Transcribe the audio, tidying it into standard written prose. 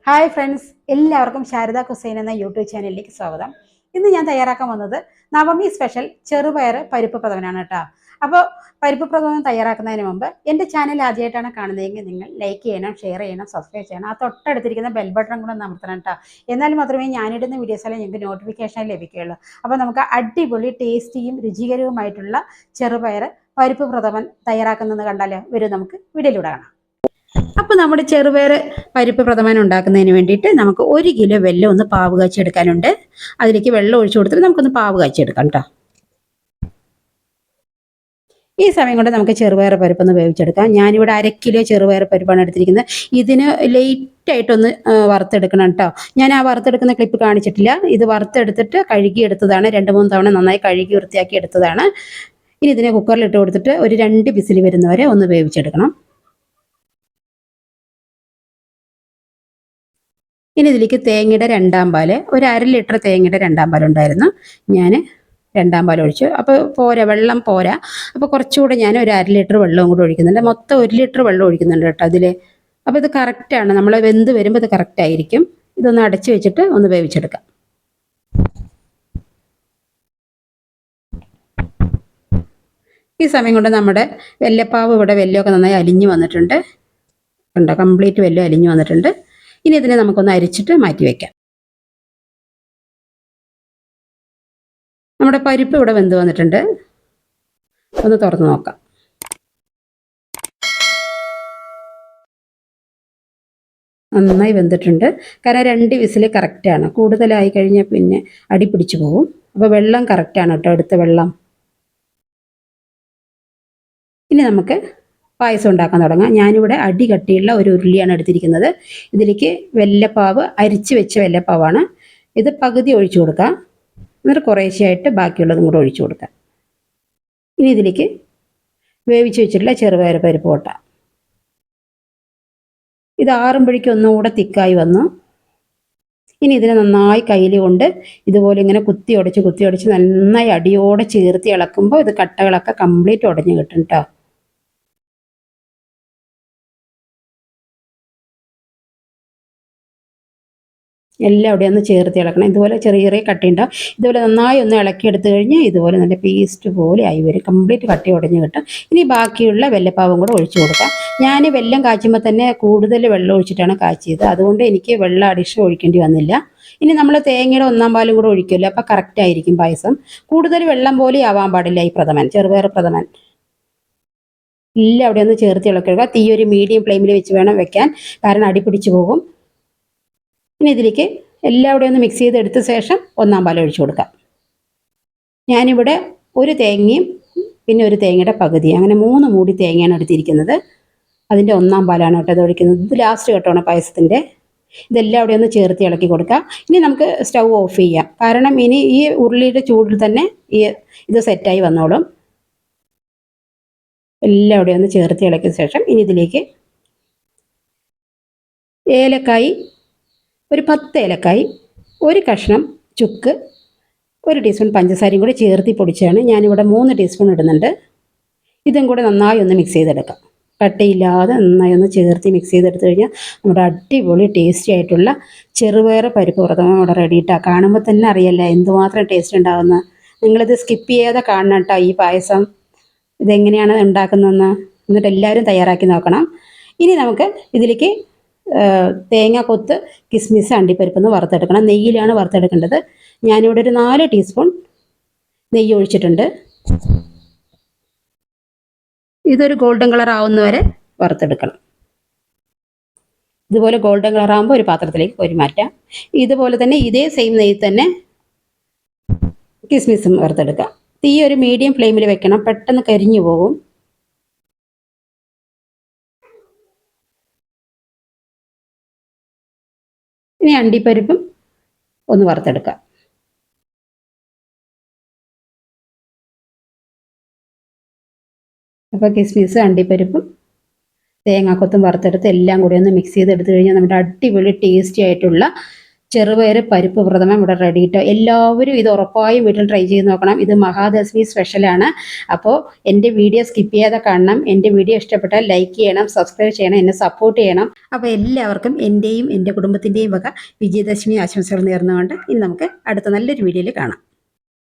Hi friends, എല്ലാവർക്കും Sharada cuisine എന്ന YouTube ചാനലിലേക്ക് സ്വാഗതം. ഇന്ന് ഞാൻ തയ്യാറാക്കാൻ വന്നത് നവമി സ്പെഷ്യൽ ചെറുപയർ പരിപ്പ് പ്രഥമനാണ് കേട്ടോ. അപ്പോൾ പരിപ്പ് പ്രഥമൻ തയ്യാറാക്കുന്നതിന് മുമ്പ് എൻ്റെ ചാനൽ ആദ്യമായിട്ടാണ് കാണുന്നതെങ്കിൽ നിങ്ങൾ ലൈക്ക് ചെയ്യണം, ഷെയർ ചെയ്യണം, സബ്സ്ക്രൈബ് ചെയ്യണം. ആ തൊട്ടടുത്തിരിക്കുന്ന ബെൽ ബട്ടൺ കൂടെ അമർത്തണം കേട്ടോ. എന്നാൽ മാത്രമേ ഞാനിടുന്ന വീഡിയോസെല്ലാം നിങ്ങൾക്ക് നോട്ടിഫിക്കേഷൻ ലഭിക്കുകയുള്ളൂ. അപ്പോൾ നമുക്ക് അടിപൊളി ടേസ്റ്റിയും രുചികരവുമായിട്ടുള്ള ചെറുപയർ പരിപ്പ് പ്രഥമൻ തയ്യാറാക്കുന്നത് കണ്ടാലോ? വരും, നമുക്ക് വീഡിയോയിലൂടെ കാണാം. അപ്പോൾ നമ്മുടെ ചെറുപയർ പരിപ്പ് പ്രഥമൻ ഉണ്ടാക്കുന്നതിന് വേണ്ടിയിട്ട് നമുക്ക് 1 കിലോ വെല്ലം ഒന്ന് പാവ് കാച്ചെടുക്കാനുണ്ട്. അതിലേക്ക് വെള്ളം ഒഴിച്ചു കൊടുത്തിട്ട് നമുക്കൊന്ന് പാവ് കാച്ചെടുക്കാം കേട്ടോ. ഈ സമയം കൊണ്ട് നമുക്ക് ചെറുപയർ പരിപ്പൊന്ന് വേവിച്ചെടുക്കാം. ഞാനിവിടെ 1/2 കിലോ ചെറുപയർ പരിപ്പാണ് എടുത്തിരിക്കുന്നത്. ഇതിന് ലേറ്റായിട്ടൊന്ന് വറുത്തെടുക്കണം കേട്ടോ. ഞാൻ ആ വറുത്തെടുക്കുന്ന ക്ലിപ്പ് കാണിച്ചിട്ടില്ല. ഇത് വറുത്തെടുത്തിട്ട് കഴുകിയെടുത്തതാണ്. 2-3 തവണ നന്നായി കഴുകി വൃത്തിയാക്കി എടുത്തതാണ്. ഇനി ഇതിനെ കുക്കറിലിട്ട് കൊടുത്തിട്ട് ഒരു 2 വിസിൽ വരുന്നവരെ ഒന്ന് വേവിച്ചെടുക്കണം. ഇനി ഇതിലേക്ക് തേങ്ങയുടെ 2-ാം പാല്, ഒരു 1/2 ലിറ്റർ തേങ്ങയുടെ 2-ാം പാലുണ്ടായിരുന്നു. ഞാൻ 2-ാം പാൽ ഒഴിച്ചു. അപ്പോൾ പോരാ, വെള്ളം പോരാ. അപ്പോൾ കുറച്ചുകൂടെ ഞാൻ ഒരു 1/2 ലിറ്റർ വെള്ളവും കൂടെ ഒഴിക്കുന്നുണ്ട്. മൊത്തം 1 ലിറ്റർ വെള്ളം ഒഴിക്കുന്നുണ്ട് കേട്ടോ അതിൽ. അപ്പോൾ ഇത് കറക്റ്റാണ്, നമ്മൾ വെന്ത് വരുമ്പോൾ ഇത് കറക്റ്റായിരിക്കും. ഇതൊന്ന് അടച്ചു വെച്ചിട്ട് ഒന്ന് വേവിച്ചെടുക്കാം. ഈ സമയം കൊണ്ട് നമ്മുടെ വെല്ലപ്പാവ് ഇവിടെ വെല്ലമൊക്കെ നന്നായി അലിഞ്ഞു വന്നിട്ടുണ്ട്. കണ്ടോ, കംപ്ലീറ്റ് വെല്ലം അലിഞ്ഞു വന്നിട്ടുണ്ട്. ഇനി ഇതിനെ നമുക്കൊന്ന് അരിച്ചിട്ട് മാറ്റി വയ്ക്കാം. നമ്മുടെ പരിപ്പ് ഇവിടെ വെന്ത് വന്നിട്ടുണ്ട്. ഒന്ന് തുറന്ന് നോക്കാം. നന്നായി വെന്തിട്ടുണ്ട്. കാരണം 2 വിസിൽ കറക്റ്റാണ്. കൂടുതലായി കഴിഞ്ഞാൽ പിന്നെ അടി പിടിച്ചു പോകും. അപ്പോൾ വെള്ളം കറക്റ്റാണ് കേട്ടോ, എടുത്ത വെള്ളം. ഇനി നമുക്ക് പായസം ഉണ്ടാക്കാൻ തുടങ്ങാം. ഞാനിവിടെ അടി കട്ടിയുള്ള ഒരു ഉരുളിയാണ് എടുത്തിരിക്കുന്നത്. ഇതിലേക്ക് വെല്ലപ്പാവ്, അരിച്ച് വെച്ച വെല്ലപ്പാവാണ്. ഇത് പകുതി ഒഴിച്ചു കൊടുക്കാം. എന്നിട്ട് കുറേശ്ശെയായിട്ട് ബാക്കിയുള്ളതും കൂടെ ഒഴിച്ചു കൊടുക്കാം. ഇനി ഇതിലേക്ക് വേവിച്ച് വെച്ചിട്ടുള്ള ചെറുപയർ പരിപ്പ് കൊട്ടാം. ഇത് ആറുമ്പോഴേക്കും ഒന്നുകൂടെ തിക്കായി വന്നു. ഇനി ഇതിനെ നന്നായി കയ്യിൽ കൊണ്ട് ഇതുപോലെ ഇങ്ങനെ കുത്തി ഉടച്ച് നന്നായി അടിയോടെ ചേർത്ത് ഇളക്കുമ്പോൾ ഇത് കട്ടകളൊക്കെ കംപ്ലീറ്റ് ഉടഞ്ഞ് കിട്ടും കേട്ടോ. എല്ലാം അവിടെ ഒന്ന് ചേർത്ത് ഇളക്കണം. ഇതുപോലെ ചെറിയ ചെറിയ കട്ടിയുണ്ടാവും. ഇതുപോലെ നന്നായി ഒന്ന് ഇളക്കിയെടുത്ത് കഴിഞ്ഞാൽ ഇതുപോലെ നല്ല പേസ്റ്റ് പോലെ ആയി വരും. കംപ്ലീറ്റ് കട്ടി ഉടഞ്ഞ് കിട്ടും. ഇനി ബാക്കിയുള്ള വെല്ലപ്പാവും കൂടെ ഒഴിച്ചു കൊടുക്കാം. ഞാൻ വെല്ലം കാച്ചുമ്പോൾ തന്നെ കൂടുതൽ വെള്ളം ഒഴിച്ചിട്ടാണ് കാച്ചിയത്. അതുകൊണ്ട് എനിക്ക് വെള്ളം അഡിഷൻ ഒഴിക്കേണ്ടി വന്നില്ല. ഇനി നമ്മൾ തേങ്ങയുടെ 1-ാം പാലും കൂടെ ഒഴിക്കുമല്ലോ, അപ്പോൾ കറക്റ്റായിരിക്കും പായസം. കൂടുതൽ വെള്ളം പോലെ ആവാൻ പാടില്ല ഈ പ്രഥമൻ, ചെറുപയർ പ്രഥമൻ. എല്ലാം അവിടെ ഒന്ന് ചേർത്ത് ഇളക്കുക. തീ ഒരു മീഡിയം ഫ്ലെയിമിൽ വെച്ച് വേണം വെക്കാൻ, കാരണം അടി പിടിച്ചു പോകും. ഇനി ഇതിലേക്ക് എല്ലാം കൂടെ ഒന്ന് മിക്സ് ചെയ്തെടുത്ത ശേഷം 1-ാം പാൽ ഒഴിച്ചു കൊടുക്കാം. ഞാനിവിടെ ഒരു തേങ്ങയും പിന്നെ ഒരു തേങ്ങയുടെ പകുതി, അങ്ങനെ 3 മൂടി തേങ്ങയാണ് എടുത്തിരിക്കുന്നത്. അതിൻ്റെ 1-ാം പാലാണ് കേട്ടോ ഇത് ഒഴിക്കുന്നത്. ഇത് ലാസ്റ്റ് കേട്ടോണം പായസത്തിൻ്റെ. ഇതെല്ലാം കൂടെ ഒന്ന് ചേർത്ത് ഇളക്കി കൊടുക്കാം. ഇനി നമുക്ക് സ്റ്റൗ ഓഫ് ചെയ്യാം, കാരണം ഇനി ഈ ഉരുളിയുടെ ചൂടിൽ തന്നെ ഇത് സെറ്റായി വന്നോളും. എല്ലാം കൂടെ ഒന്ന് ചേർത്ത് ഇളക്കിയ ശേഷം ഇനി ഇതിലേക്ക് ഏലക്കായി, ഒരു 10 ഏലക്കായി, ഒരു കഷ്ണം ചുക്ക്, 1 ടീസ്പൂൺ പഞ്ചസാരയും കൂടി ചേർത്തി പൊടിച്ചാണ്. ഞാനിവിടെ 3 ടീസ്പൂൺ ഇടുന്നുണ്ട്. ഇതും കൂടെ നന്നായി ഒന്ന് മിക്സ് ചെയ്തെടുക്കാം. കട്ടയില്ലാതെ നന്നായി ഒന്ന് ചേർത്ത് മിക്സ് ചെയ്തെടുത്ത് കഴിഞ്ഞാൽ നമ്മുടെ അടിപൊളി ടേസ്റ്റി ആയിട്ടുള്ള ചെറുപയർ പരിപ്പ് പ്രഥമൻ ഇവിടെ റെഡിയിട്ടാണ്. കാണുമ്പോൾ തന്നെ അറിയില്ല എന്തുമാത്രം ടേസ്റ്റ് ഉണ്ടാകുന്നത്. നിങ്ങളിത് സ്കിപ്പ് ചെയ്യാതെ കാണണം കേട്ടോ ഈ പായസം. ഇതെങ്ങനെയാണ് ഉണ്ടാക്കുന്നതെന്ന് എന്നിട്ട് എല്ലാവരും തയ്യാറാക്കി നോക്കണം. ഇനി നമുക്ക് ഇതിലേക്ക് തേങ്ങ കൊത്ത്, കിസ്മിസ്, അണ്ടിപ്പരിപ്പൊന്ന് വറുത്തെടുക്കണം. നെയ്യിലാണ് വറുത്തെടുക്കേണ്ടത്. ഞാനിവിടെ ഒരു 4 ടീസ്പൂൺ നെയ്യ് ഒഴിച്ചിട്ടുണ്ട്. ഇതൊരു ഗോൾഡൻ കളർ ആവുന്നവരെ വറുത്തെടുക്കണം. ഇതുപോലെ ഗോൾഡൻ കളർ ആകുമ്പോൾ ഒരു പാത്രത്തിലേക്ക് കോരി മാറ്റാം. ഇതുപോലെ തന്നെ ഇതേ സെയിം നെയ്യിൽ തന്നെ കിസ്മിസും വറുത്തെടുക്കാം. തീ ഒരു മീഡിയം ഫ്ലെയിമിൽ വെക്കണം, പെട്ടെന്ന് കരിഞ്ഞു പോകും. ഇനി അണ്ടിപ്പരിപ്പും ഒന്ന് വറുത്തെടുക്കാം. അപ്പോൾ കിസ്മിസ്, അണ്ടിപ്പരിപ്പും തേങ്ങാക്കൊത്തും വറുത്തെടുത്ത് എല്ലാം കൂടി ഒന്ന് മിക്സ് ചെയ്തെടുത്ത് കഴിഞ്ഞാൽ നമ്മുടെ അടിപൊളി ടേസ്റ്റി ആയിട്ടുള്ള ചെറുപയർ പരിപ്പ് പ്രഥമൻ ഇവിടെ റെഡി കേട്ടോ. എല്ലാവരും ഇത് ഉറപ്പായും വീട്ടിൽ ട്രൈ ചെയ്ത് നോക്കണം. ഇത് മഹാദശമി സ്പെഷ്യലാണ്. അപ്പോൾ എൻ്റെ വീഡിയോ സ്കിപ്പ് ചെയ്യാതെ കാണണം. എൻ്റെ വീഡിയോ ഇഷ്ടപ്പെട്ടാൽ ലൈക്ക് ചെയ്യണം, സബ്സ്ക്രൈബ് ചെയ്യണം, എന്നെ സപ്പോർട്ട് ചെയ്യണം. അപ്പോൾ എല്ലാവർക്കും എൻ്റെയും എൻ്റെ കുടുംബത്തിൻ്റെയും വക വിജയദശമി ആശംസകൾ നേർന്നുകൊണ്ട് ഇനി നമുക്ക് അടുത്ത നല്ലൊരു വീഡിയോയിൽ കാണാം.